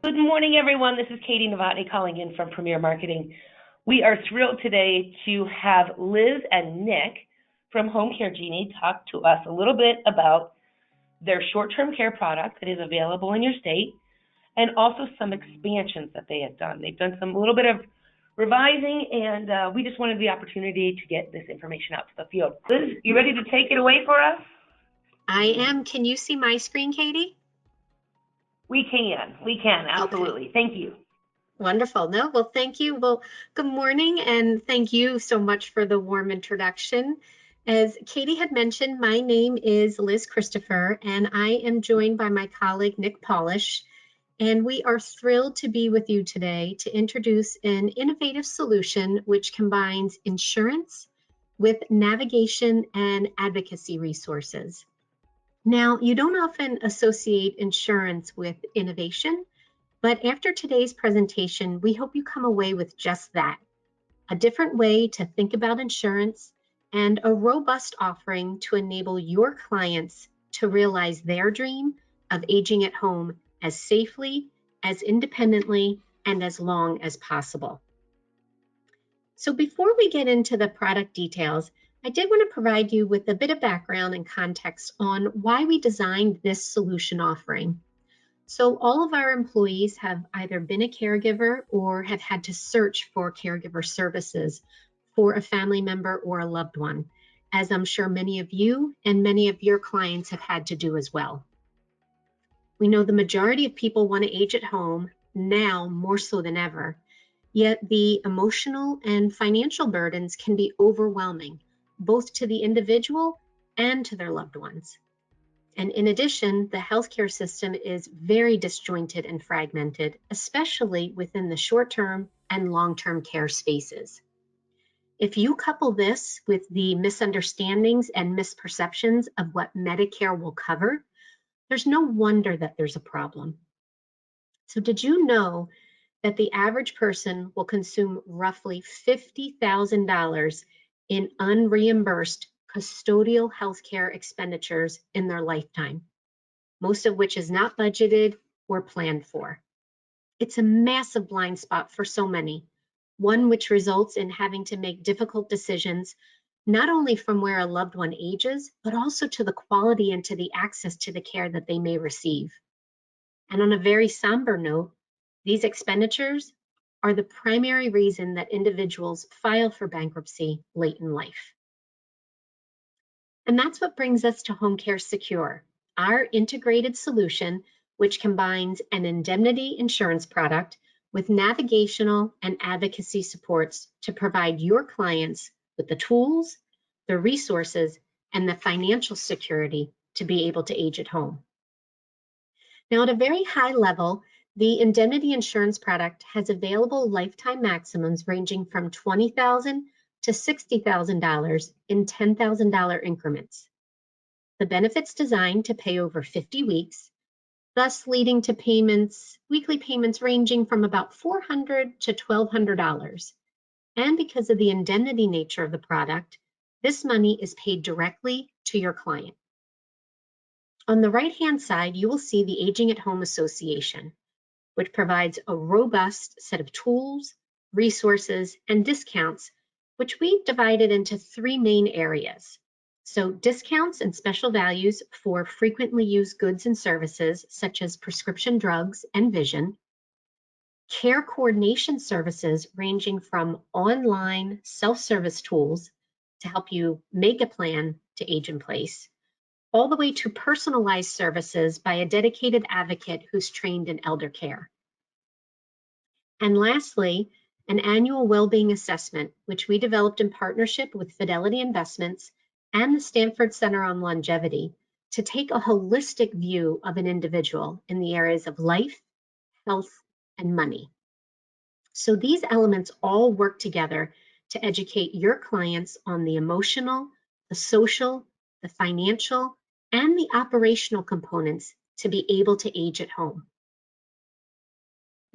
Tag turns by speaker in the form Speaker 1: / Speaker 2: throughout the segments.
Speaker 1: Good morning, everyone. This is Katie Novotny calling in from Premier Marketing. We are thrilled today to have Liz and Nick from Home Care Genie talk to us a little bit about their short-term care product that is available in your state, and also some expansions that they have done. They've done some little bit of revising, and we just wanted the opportunity to get this information out to the field. Liz, you ready to take it away for us?
Speaker 2: I am. Can you see my screen, Katie?
Speaker 1: We can, absolutely. Okay. Thank you.
Speaker 2: Wonderful. No, well, thank you. Well, good morning, and thank you so much for the warm introduction. As Katie had mentioned, my name is Liz Christopher, and I am joined by my colleague, Nick Polish, and we are thrilled to be with you today to introduce an innovative solution which combines insurance with navigation and advocacy resources. Now, you don't often associate insurance with innovation, but after today's presentation, we hope you come away with just that, a different way to think about insurance and a robust offering to enable your clients to realize their dream of aging at home as safely, as independently, and as long as possible. So before we get into the product details, I did want to provide you with a bit of background and context on why we designed this solution offering. So all of our employees have either been a caregiver or have had to search for caregiver services for a family member or a loved one, as I'm sure many of you and many of your clients have had to do as well. We know the majority of people want to age at home now more so than ever, yet the emotional and financial burdens can be overwhelming, both to the individual and to their loved ones. And in addition, the healthcare system is very disjointed and fragmented, especially within the short-term and long-term care spaces. If you couple this with the misunderstandings and misperceptions of what Medicare will cover, there's no wonder that there's a problem. So did you know that the average person will consume roughly $50,000 in unreimbursed custodial healthcare expenditures in their lifetime, most of which is not budgeted or planned for? It's a massive blind spot for so many, one which results in having to make difficult decisions, not only from where a loved one ages, but also to the quality and to the access to the care that they may receive. And on a very somber note, these expenditures are the primary reason that individuals file for bankruptcy late in life. And that's what brings us to Home Care Secure, our integrated solution which combines an indemnity insurance product with navigational and advocacy supports to provide your clients with the tools, the resources, and the financial security to be able to age at home. Now, at a very high level, the indemnity insurance product has available lifetime maximums ranging from $20,000 to $60,000 in $10,000 increments. The benefit's designed to pay over 50 weeks, thus leading to weekly payments ranging from about $400 to $1,200. And because of the indemnity nature of the product, this money is paid directly to your client. On the right-hand side, you will see the Aging at Home Association, which provides a robust set of tools, resources, and discounts, which we've divided into three main areas. So discounts and special values for frequently used goods and services, such as prescription drugs and vision, care coordination services ranging from online self-service tools to help you make a plan to age in place, all the way to personalized services by a dedicated advocate who's trained in elder care. And lastly, an annual well-being assessment, which we developed in partnership with Fidelity Investments and the Stanford Center on Longevity to take a holistic view of an individual in the areas of life, health, and money. So these elements all work together to educate your clients on the emotional, the social, the financial, and the operational components to be able to age at home.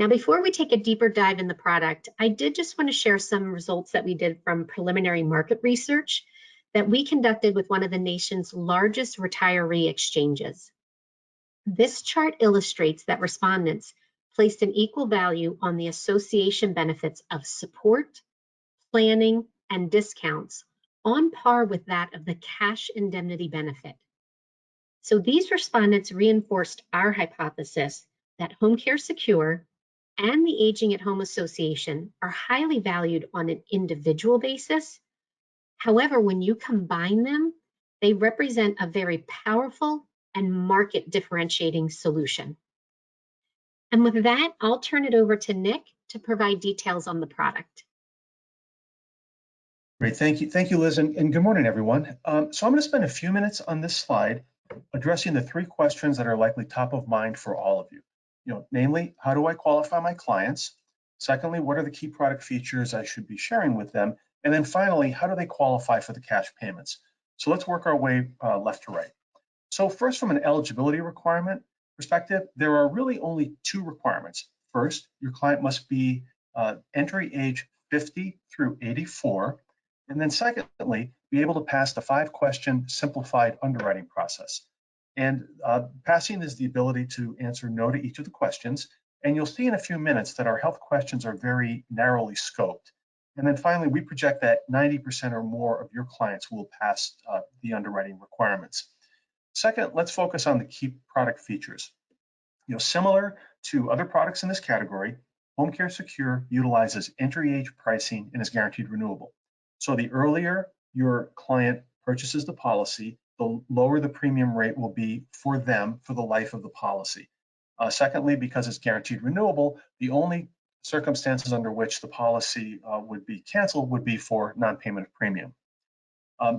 Speaker 2: Now, before we take a deeper dive in the product, I did just want to share some results that we did from preliminary market research that we conducted with one of the nation's largest retiree exchanges. This chart illustrates that respondents placed an equal value on the association benefits of support, planning, and discounts on par with that of the cash indemnity benefit. So these respondents reinforced our hypothesis that Home Care Secure and the Aging at Home Association are highly valued on an individual basis. However, when you combine them, they represent a very powerful and market differentiating solution. And with that, I'll turn it over to Nick to provide details on the product.
Speaker 3: Great, thank you, Liz, and good morning, everyone. So I'm going to spend a few minutes on this slide addressing the three questions that are likely top of mind for all of you. Namely, how do I qualify my clients? Secondly, what are the key product features I should be sharing with them? And then finally, how do they qualify for the cash payments? So let's work our way left to right. So first, from an eligibility requirement perspective, there are really only two requirements. First, your client must be entry age 50 through 84. And then secondly, be able to pass the 5-question simplified underwriting process. And passing is the ability to answer no to each of the questions. And you'll see in a few minutes that our health questions are very narrowly scoped. And then finally, we project that 90% or more of your clients will pass the underwriting requirements. Second, let's focus on the key product features. Similar to other products in this category, Home Care Secure utilizes entry age pricing and is guaranteed renewable. So the earlier your client purchases the policy, the lower the premium rate will be for them for the life of the policy. Secondly, because it's guaranteed renewable, the only circumstances under which the policy would be canceled would be for non-payment of premium.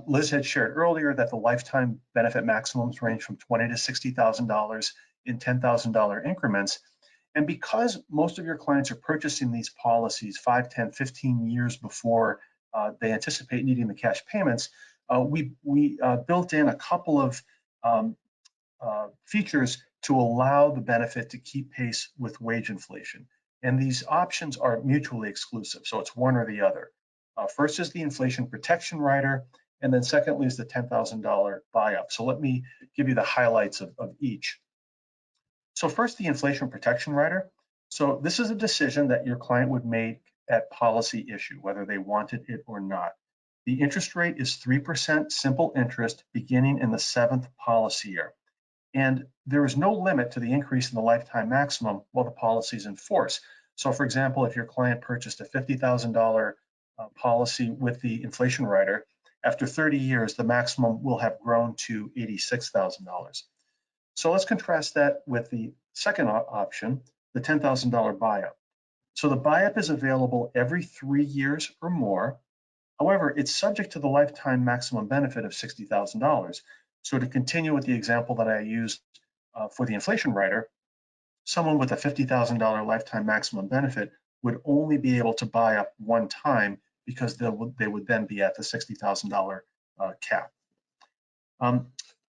Speaker 3: Liz had shared earlier that the lifetime benefit maximums range from $20,000 to $60,000 in $10,000 increments. And because most of your clients are purchasing these policies 5, 10, 15 years before they anticipate needing the cash payments, we built in a couple of features to allow the benefit to keep pace with wage inflation. And these options are mutually exclusive, so it's one or the other. First is the inflation protection rider, and then secondly is the $10,000 buy-up. So let me give you the highlights of each. So first, the inflation protection rider. So this is a decision that your client would make at policy issue, whether they wanted it or not. The interest rate is 3% simple interest beginning in the 7th policy year. And there is no limit to the increase in the lifetime maximum while the policy is in force. So for example, if your client purchased a $50,000 policy with the inflation rider, after 30 years, the maximum will have grown to $86,000. So let's contrast that with the second option, the $10,000 buy-up. So the buy-up is available every 3 years or more. However, it's subject to the lifetime maximum benefit of $60,000. So to continue with the example that I used for the inflation rider, someone with a $50,000 lifetime maximum benefit would only be able to buy up one time because they would then be at the $60,000 cap.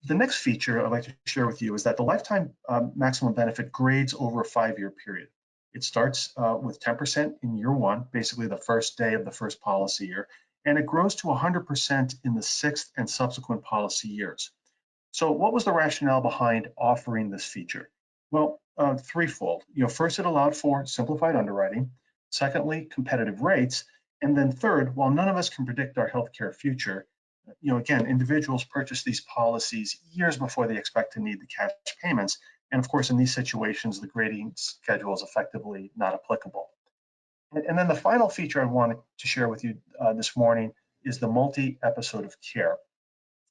Speaker 3: The next feature I'd like to share with you is that the lifetime maximum benefit grades over a 5-year period. It starts with 10% in year 1, basically the first day of the first policy year, and it grows to 100% in the 6th and subsequent policy years. So what was the rationale behind offering this feature? Well, threefold. First, it allowed for simplified underwriting. Secondly, competitive rates. And then third, while none of us can predict our healthcare future, again, individuals purchase these policies years before they expect to need the cash payments. And of course, in these situations, the grading schedule is effectively not applicable. And then the final feature I wanted to share with you this morning is the multi-episode of care.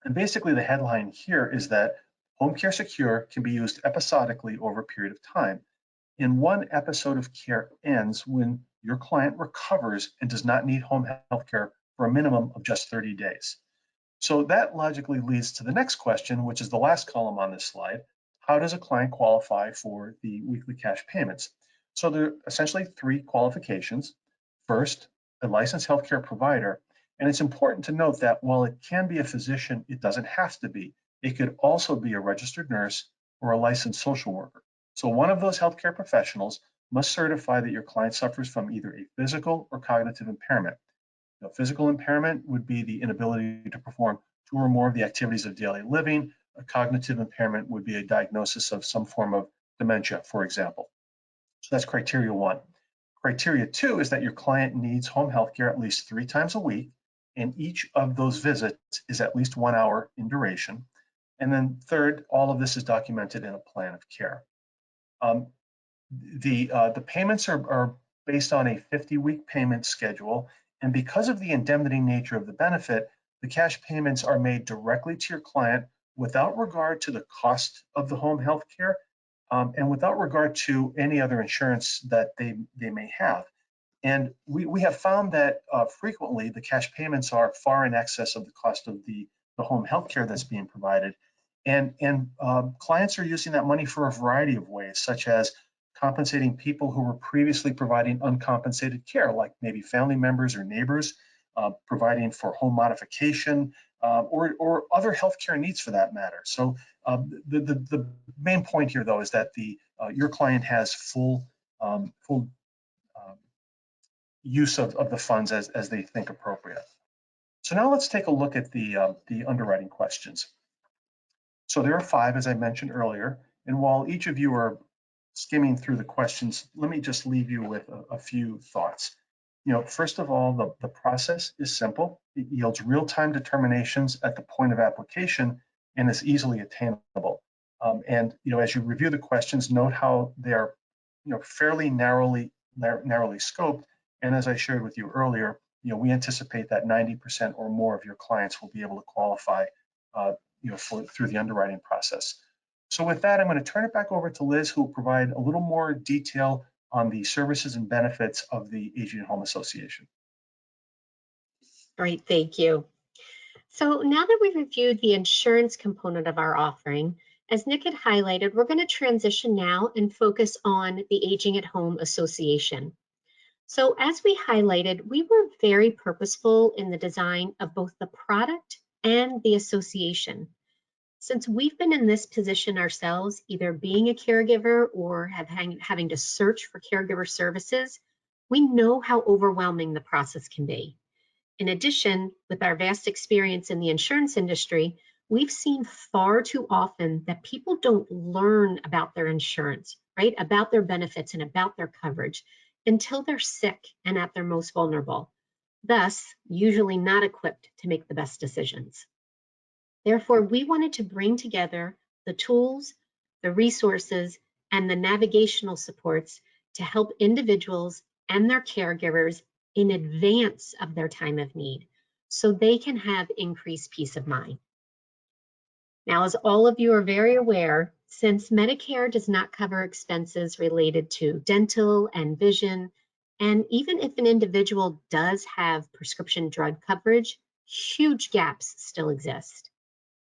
Speaker 3: And basically the headline here is that Home Care Secure can be used episodically over a period of time. And one episode of care ends when your client recovers and does not need home health care for a minimum of just 30 days. So that logically leads to the next question, which is the last column on this slide. How does a client qualify for the weekly cash payments? So there are essentially 3 qualifications. First, a licensed healthcare provider. And it's important to note that while it can be a physician, it doesn't have to be. It could also be a registered nurse or a licensed social worker. So one of those healthcare professionals must certify that your client suffers from either a physical or cognitive impairment. Physical impairment would be the inability to perform 2 or more of the activities of daily living. A cognitive impairment would be a diagnosis of some form of dementia, for example. So that's criteria 1. Criteria 2 is that your client needs home health care at least 3 times a week, and each of those visits is at least 1 hour in duration. And then third, all of this is documented in a plan of care. The payments are based on a 50-week payment schedule, and because of the indemnity nature of the benefit, the cash payments are made directly to your client without regard to the cost of the home health care and without regard to any other insurance that they may have. And we have found that frequently the cash payments are far in excess of the cost of the home health care that's being provided. And clients are using that money for a variety of ways, such as compensating people who were previously providing uncompensated care, like maybe family members or neighbors, providing for home modification, or other healthcare needs for that matter. So the main point here, though, is that your client has full use of the funds as they think appropriate. So now let's take a look at the underwriting questions. So there are 5, as I mentioned earlier, and while each of you are skimming through the questions, let me just leave you with a few thoughts. First of all, the process is simple. It yields real-time determinations at the point of application and is easily attainable. And as you review the questions, note how they are fairly narrowly scoped. And as I shared with you earlier, we anticipate that 90% or more of your clients will be able to qualify through the underwriting process. So with that, I'm going to turn it back over to Liz, who will provide a little more detail on the services and benefits of the Aging at Home Association.
Speaker 2: Great, thank you. So now that we've reviewed the insurance component of our offering, as Nick had highlighted, we're going to transition now and focus on the Aging at Home Association. So as we highlighted, we were very purposeful in the design of both the product and the association. Since we've been in this position ourselves, either being a caregiver or having to search for caregiver services, we know how overwhelming the process can be. In addition, with our vast experience in the insurance industry, we've seen far too often that people don't learn about their insurance, right? About their benefits and about their coverage until they're sick and at their most vulnerable, thus usually not equipped to make the best decisions. Therefore, we wanted to bring together the tools, the resources, and the navigational supports to help individuals and their caregivers in advance of their time of need, so they can have increased peace of mind. Now, as all of you are very aware, since Medicare does not cover expenses related to dental and vision, and even if an individual does have prescription drug coverage, huge gaps still exist.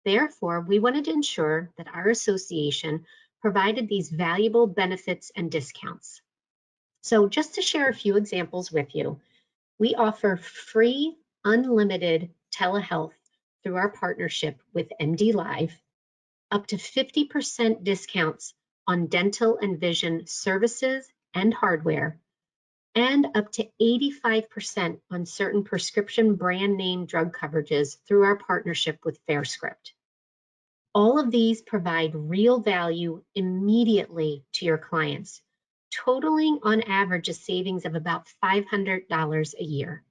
Speaker 2: Therefore, we wanted to ensure that our association provided these valuable benefits and discounts. So just to share a few examples with you, we offer free, unlimited telehealth through our partnership with MD Live, up to 50% discounts on dental and vision services and hardware, and up to 85% on certain prescription brand name drug coverages through our partnership with FairScript. All of these provide real value immediately to your clients, totaling on average a savings of about $500 a year.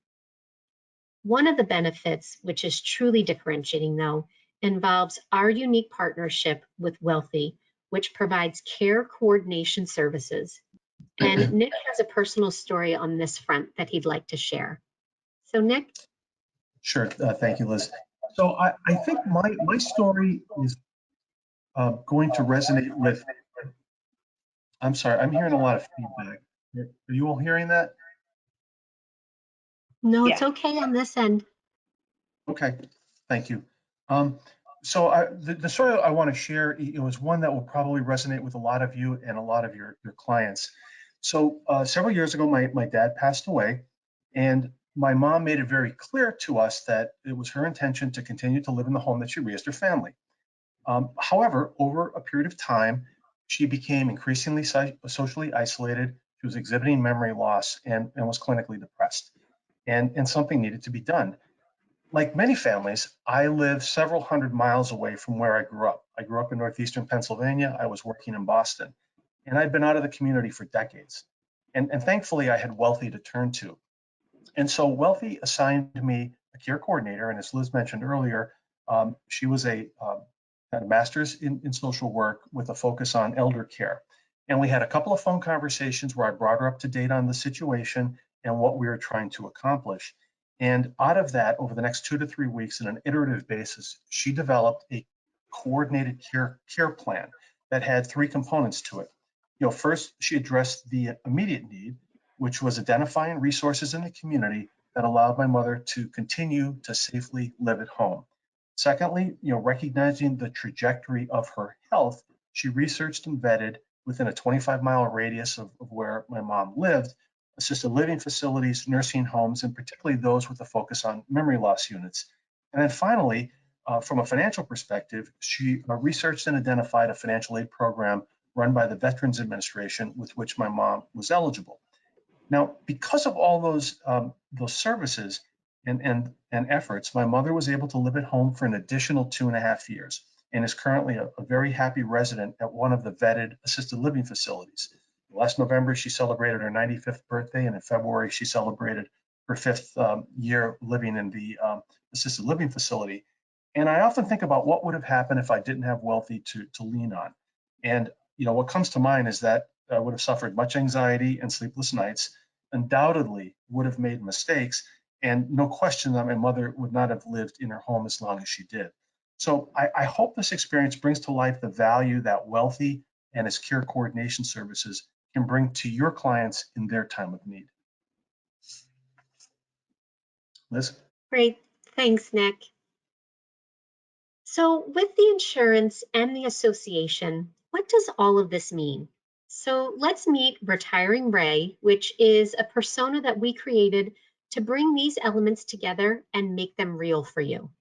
Speaker 2: One of the benefits, which is truly differentiating though, involves our unique partnership with Wellthy, which provides care coordination services. And Nick has a personal story on this front that he'd like to share. So Nick?
Speaker 3: Sure, thank you, Liz. So I think my story is going to resonate with, I'm sorry, I'm hearing a lot of feedback. Are you all hearing that?
Speaker 2: No, it's okay on this end.
Speaker 3: Okay, thank you. So the story I want to share is one that will probably resonate with a lot of you and a lot of your clients. So several years ago, my dad passed away, and my mom made it very clear to us that it was her intention to continue to live in the home that she raised her family. However, over a period of time, she became increasingly socially isolated. She was exhibiting memory loss and was clinically depressed, and something needed to be done. Like many families, I live several hundred miles away from where I grew up. I grew up in northeastern Pennsylvania. I was working in Boston. and I'd been out of the community for decades. And thankfully, I had Wellthy to turn to. And so Wellthy assigned me a care coordinator, and as Liz mentioned earlier, she was had a master's in social work with a focus on elder care. And we had a couple of phone conversations where I brought her up to date on the situation and what we were trying to accomplish. And out of that, over the next 2 to 3 weeks, on an iterative basis, she developed a coordinated care plan that had 3 components to it. First, she addressed the immediate need, which was identifying resources in the community that allowed my mother to continue to safely live at home. Secondly, recognizing the trajectory of her health, she researched and vetted within a 25-mile radius of where my mom lived, assisted living facilities, nursing homes, and particularly those with a focus on memory loss units. And then finally, from a financial perspective, she researched and identified a financial aid program run by the Veterans Administration with which my mom was eligible. Now, because of all those services and efforts, my mother was able to live at home for an additional 2.5 years and is currently a very happy resident at one of the vetted assisted living facilities. Last November, she celebrated her 95th birthday, and in February, she celebrated her 5th year living in the assisted living facility. And I often think about what would have happened if I didn't have Wellthy to lean on. And what comes to mind is that I would have suffered much anxiety and sleepless nights, undoubtedly would have made mistakes, and no question that my mother would not have lived in her home as long as she did. So I hope this experience brings to life the value that Wellthy and its care coordination services can bring to your clients in their time of need. Liz?
Speaker 2: Great, thanks, Nick. So with the insurance and the association, what does all of this mean? So let's meet Retiring Ray, which is a persona that we created to bring these elements together and make them real for you.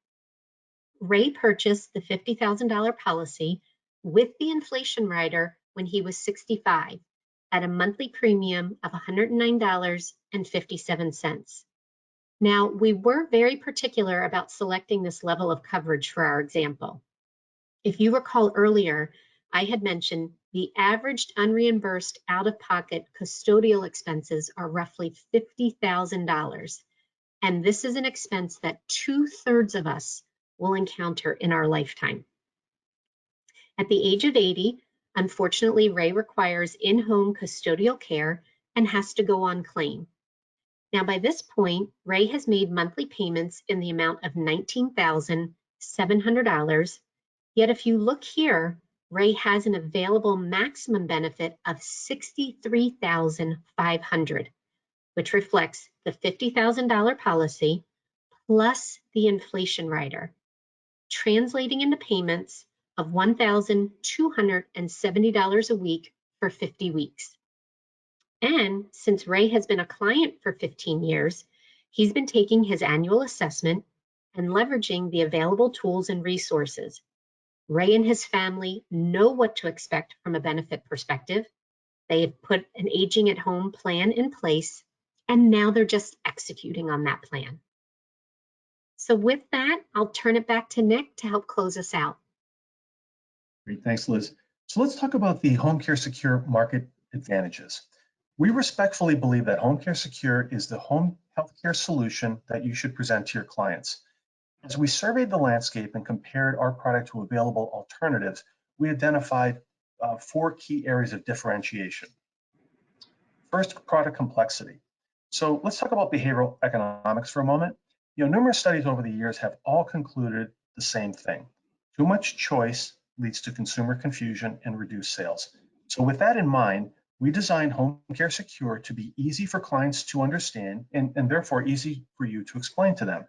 Speaker 2: Ray purchased the $50,000 policy with the inflation rider when he was 65 at a monthly premium of $109.57. Now, we were very particular about selecting this level of coverage for our example. If you recall earlier, I had mentioned the averaged unreimbursed out-of-pocket custodial expenses are roughly $50,000. And this is an expense that 2/3 of us will encounter in our lifetime. At the age of 80, unfortunately, Ray requires in-home custodial care and has to go on claim. Now, by this point, Ray has made monthly payments in the amount of $19,700. Yet if you look here, Ray has an available maximum benefit of $63,500, which reflects the $50,000 policy plus the inflation rider, translating into payments of $1,270 a week for 50 weeks. And since Ray has been a client for 15 years, he's been taking his annual assessment and leveraging the available tools and resources. Ray and his family know what to expect from a benefit perspective. They have put an aging at home plan in place, and now they're just executing on that plan. So with that, I'll turn it back to Nick to help close us out.
Speaker 3: Great, thanks, Liz. So let's talk about the Home Care Secure market advantages. We respectfully believe that Home Care Secure is the home healthcare solution that you should present to your clients. As we surveyed the landscape and compared our product to available alternatives, we identified 4 key areas of differentiation. First, product complexity. So let's talk about behavioral economics for a moment. Numerous studies over the years have all concluded the same thing. Too much choice leads to consumer confusion and reduced sales. So with that in mind, we designed Home Care Secure to be easy for clients to understand and therefore easy for you to explain to them.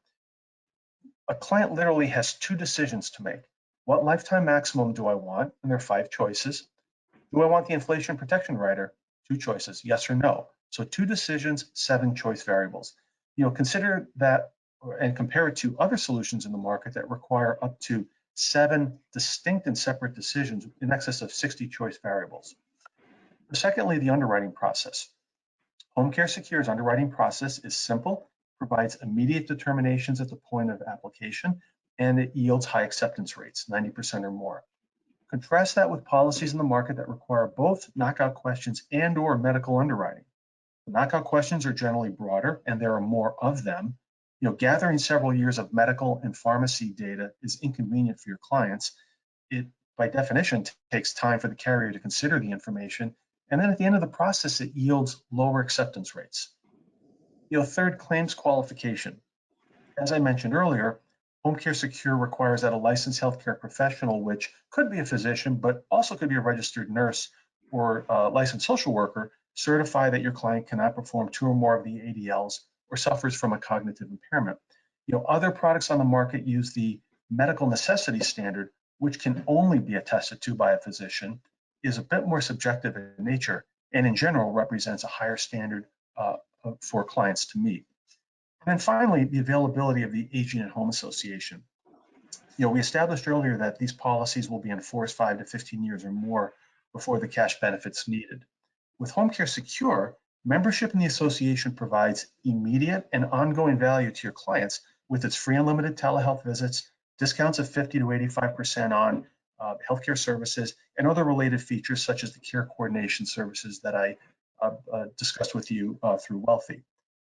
Speaker 3: A client literally has 2 decisions to make. What lifetime maximum do I want? And there are 5 choices. Do I want the inflation protection rider? 2 choices, yes or no. So 2 decisions, 7 choice variables. Consider that and compare it to other solutions in the market that require up to 7 distinct and separate decisions in excess of 60 choice variables. Secondly, the underwriting process. Home Care Secure's underwriting process is simple, provides immediate determinations at the point of application, and it yields high acceptance rates, 90% or more. Contrast that with policies in the market that require both knockout questions and/or medical underwriting. The knockout questions are generally broader, and there are more of them. Gathering several years of medical and pharmacy data is inconvenient for your clients. It, by definition, takes time for the carrier to consider the information, and then at the end of the process, it yields lower acceptance rates. Third, claims qualification. As I mentioned earlier, Home Care Secure requires that a licensed healthcare professional, which could be a physician, but also could be a registered nurse or a licensed social worker, certify that your client cannot perform 2 or more of the ADLs or suffers from a cognitive impairment. Other products on the market use the medical necessity standard, which can only be attested to by a physician, is a bit more subjective in nature, and in general represents a higher standard for clients to meet. And then finally, the availability of the Aging at Home Association. We established earlier that these policies will be enforced 5 to 15 years or more before the cash benefit's needed. With Home Care Secure, membership in the association provides immediate and ongoing value to your clients with its free unlimited telehealth visits, discounts of 50 to 85% on healthcare services, and other related features such as the care coordination services that I discussed with you through Wellthy.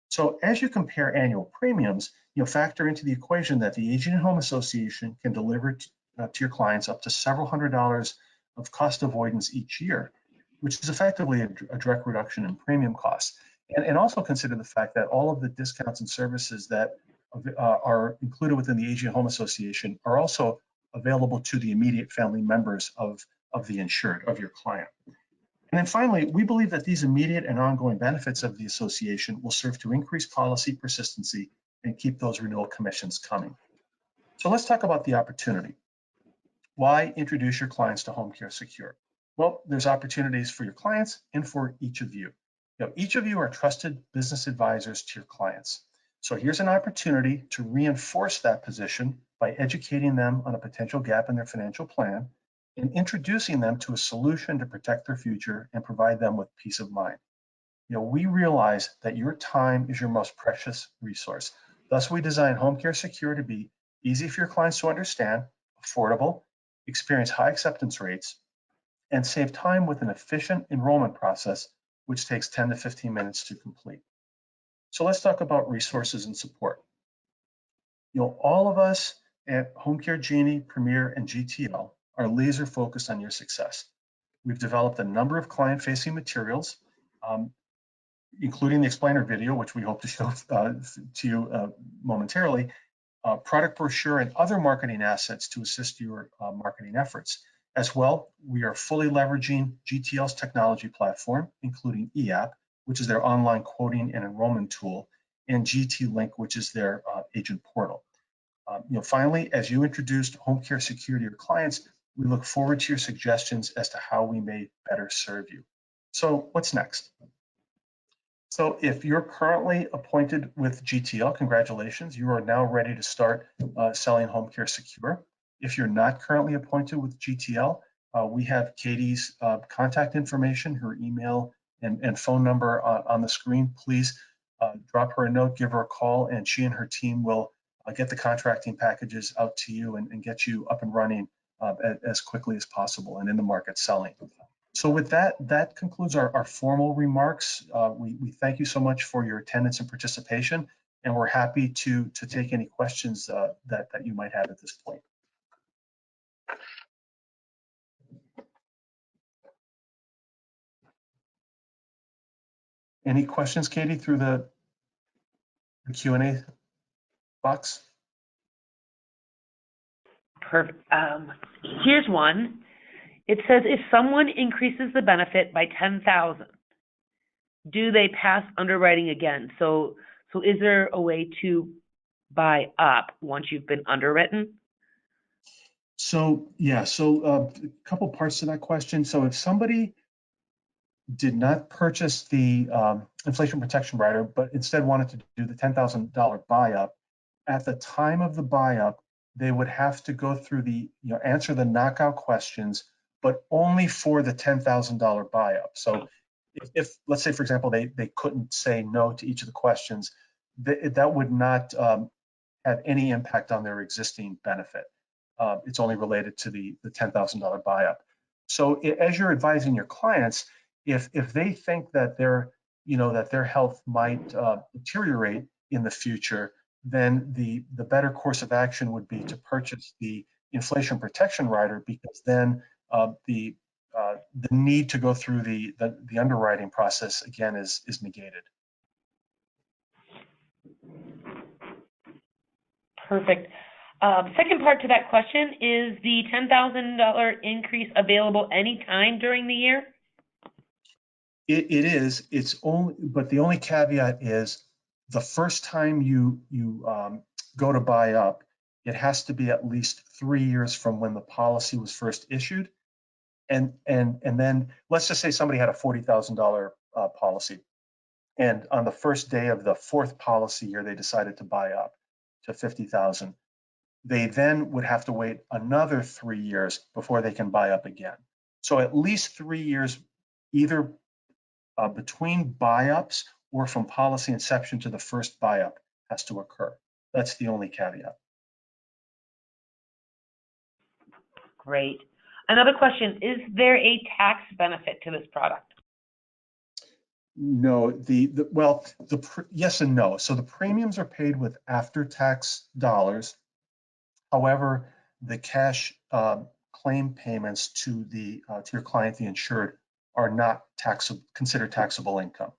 Speaker 3: So as you compare annual premiums, factor into the equation that the Aging at Home Association can deliver to your clients up to several $100s of cost avoidance each year, which is effectively a direct reduction in premium costs. And also consider the fact that all of the discounts and services that are included within the Aging at Home Association are also available to the immediate family members of the insured, of your client. And then finally, we believe that these immediate and ongoing benefits of the association will serve to increase policy persistency and keep those renewal commissions coming. So let's talk about the opportunity. Why introduce your clients to Home Care Secure? Well, there's opportunities for your clients and for each of you. Each of you are trusted business advisors to your clients. So here's an opportunity to reinforce that position by educating them on a potential gap in their financial plan and introducing them to a solution to protect their future and provide them with peace of mind. We realize that your time is your most precious resource. Thus, we design Home Care Secure to be easy for your clients to understand, affordable, experience high acceptance rates, and save time with an efficient enrollment process, which takes 10 to 15 minutes to complete. So let's talk about resources and support. All of us at Home Care Genie, Premier, and GTL are laser focused on your success. We've developed a number of client-facing materials, including the explainer video, which we hope to show to you momentarily, product brochure, and other marketing assets to assist your marketing efforts. As well, we are fully leveraging GTL's technology platform, including eApp, which is their online quoting and enrollment tool, and GT Link, which is their agent portal. Finally, as you introduced Home Care Secure to your clients, we look forward to your suggestions as to how we may better serve you. So what's next? So if you're currently appointed with GTL, congratulations, you are now ready to start selling Home Care Secure. If you're not currently appointed with GTL, we have Katie's contact information, her email and phone number on the screen. Please drop her a note, give her a call, and she and her team will get the contracting packages out to you and get you up and running as quickly as possible and in the market selling. So with that, that concludes our formal remarks. We thank you so much for your attendance and participation, and we're happy to take any questions that you might have at this point. Any questions, Katie, through the Q&A box?
Speaker 1: Perfect. Here's one. It says, if someone increases the benefit by $10,000, do they pass underwriting again? So is there a way to buy up once you've been underwritten?
Speaker 3: So yeah, a couple parts to that question. So if somebody did not purchase the inflation protection rider, but instead wanted to do the $10,000 buy-up, at the time of the buy-up, they would have to go through answer the knockout questions, but only for the $10,000 buy-up. So if let's say, for example, they couldn't say no to each of the questions, that would not have any impact on their existing benefit. it's only related to the $10,000 buy-up. So as you're advising your clients, if they think that their health might deteriorate in the future, then the better course of action would be to purchase the inflation protection rider, because then the need to go through the underwriting process again is negated.
Speaker 1: Perfect. Second part to that question, is the $10,000 increase available anytime during the year?
Speaker 3: It is. It's only, but the only caveat is the first time you go to buy up, it has to be at least 3 years from when the policy was first issued, and then let's just say somebody had a $40,000 policy, and on the first day of the fourth policy year they decided to buy up to 50,000. They then would have to wait another 3 years before they can buy up again. So at least 3 years, either between buy-ups or from policy inception to the first buy-up, has to occur. That's the only caveat.
Speaker 1: Great. Another question, is there a tax benefit to this product?
Speaker 3: No, yes and no. So the premiums are paid with after-tax dollars. However, the cash claim payments to your client, the insured, are not considered taxable income.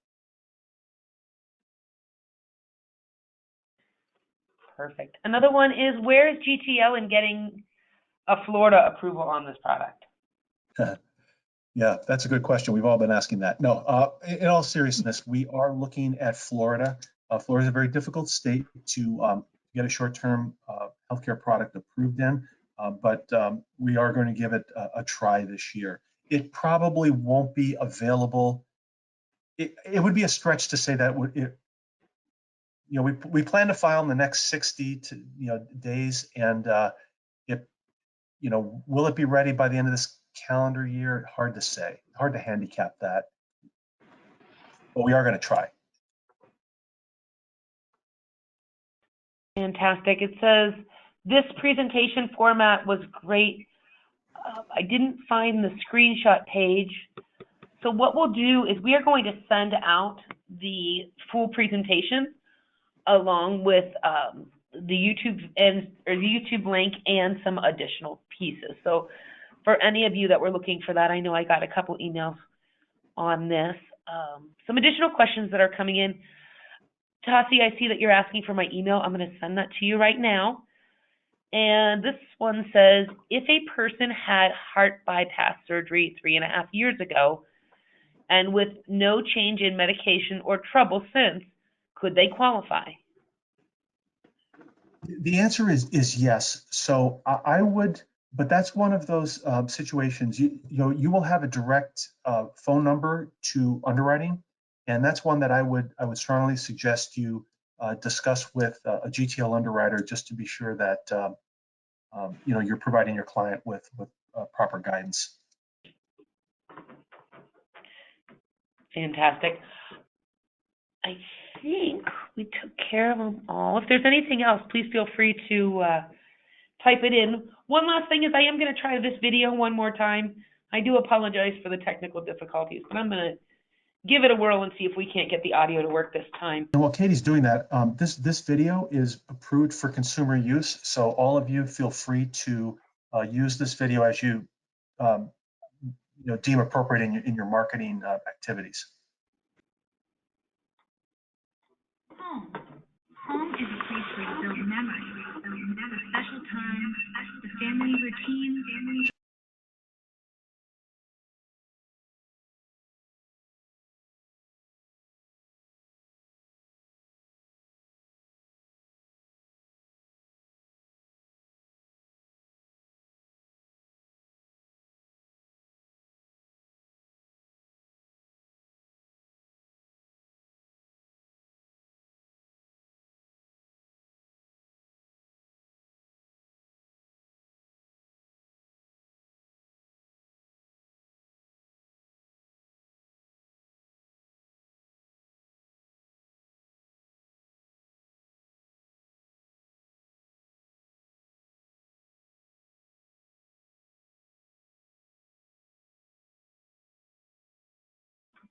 Speaker 1: Perfect. Another one is, where is GTL in getting a Florida approval on this product?
Speaker 3: Yeah, that's a good question. We've all been asking that. No, in all seriousness, we are looking at Florida. Florida is a very difficult state to get a short-term healthcare product approved in, but we are going to give it a try this year. It probably won't be available. It would be a stretch to say that we plan to file in the next 60 days, and will it be ready by the end of this calendar year? Hard to say. Hard to handicap that, but we are going to try.
Speaker 1: Fantastic. It says this presentation format was great. I didn't find the screenshot page. So what we'll do is we are going to send out the full presentation along with the YouTube link and some additional pieces. So for any of you that were looking for that, I know I got a couple emails on this. Some additional questions that are coming in. Tassi, I see that you're asking for my email. I'm going to send that to you right now. And this one says, if a person had heart bypass surgery 3.5 years ago and with no change in medication or trouble since, could they qualify?
Speaker 3: The answer is yes. So I would, but that's one of those situations. You will have a direct phone number to underwriting, and that's one that I would strongly suggest you discuss with a GTL underwriter, just to be sure that you're providing your client with proper guidance.
Speaker 1: Fantastic. I think we took care of them all. If there's anything else, please feel free to type it in. One last thing is, I am going to try this video one more time. I do apologize for the technical difficulties, but I'm going to give it a whirl and see if we can't get the audio to work this time.
Speaker 3: And while Katie's doing that, this video is approved for consumer use, so all of you feel free to use this video as you deem appropriate in your marketing activities.
Speaker 4: Home is a place where you build memories, a special time, the family routine,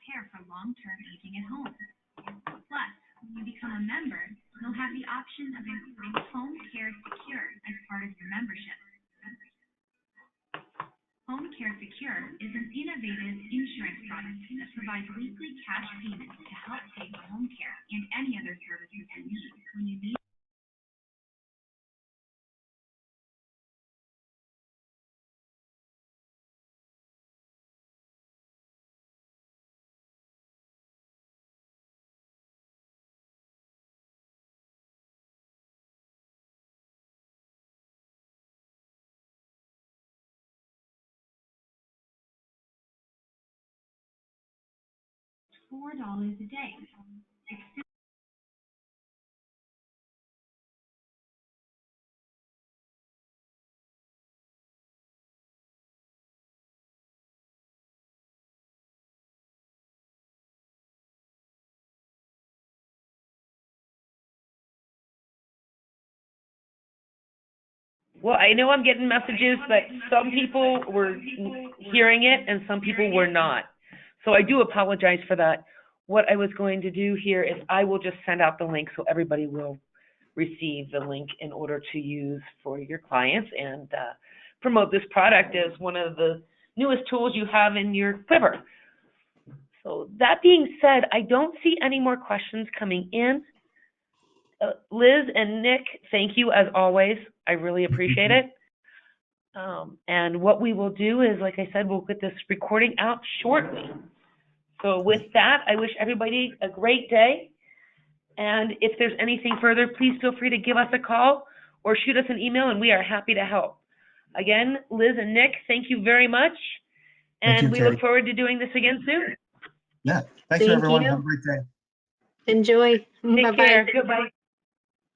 Speaker 4: prepare for long-term aging at home. Plus, when you become a member, you'll have the option of including Home Care Secure as part of your membership. Home Care Secure is an innovative insurance product that provides weekly cash payments to help pay for home care and any other services you need when you need. $4 a day.
Speaker 1: Well, I know I'm getting messages, but some people were hearing it and some people were not. So I do apologize for that. What I was going to do here is I will just send out the link so everybody will receive the link in order to use for your clients and promote this product as one of the newest tools you have in your quiver. So that being said, I don't see any more questions coming in. Liz and Nick, thank you as always. I really appreciate it. And what we will do is, like I said, we'll get this recording out shortly. So with that, I wish everybody a great day. And if there's anything further, please feel free to give us a call or shoot us an email, and we are happy to help. Again, Liz and Nick, thank you very much. And we look forward to doing this again soon.
Speaker 3: Yeah. Thank you, everyone. Have a great day.
Speaker 2: Enjoy.
Speaker 1: Take care. Goodbye.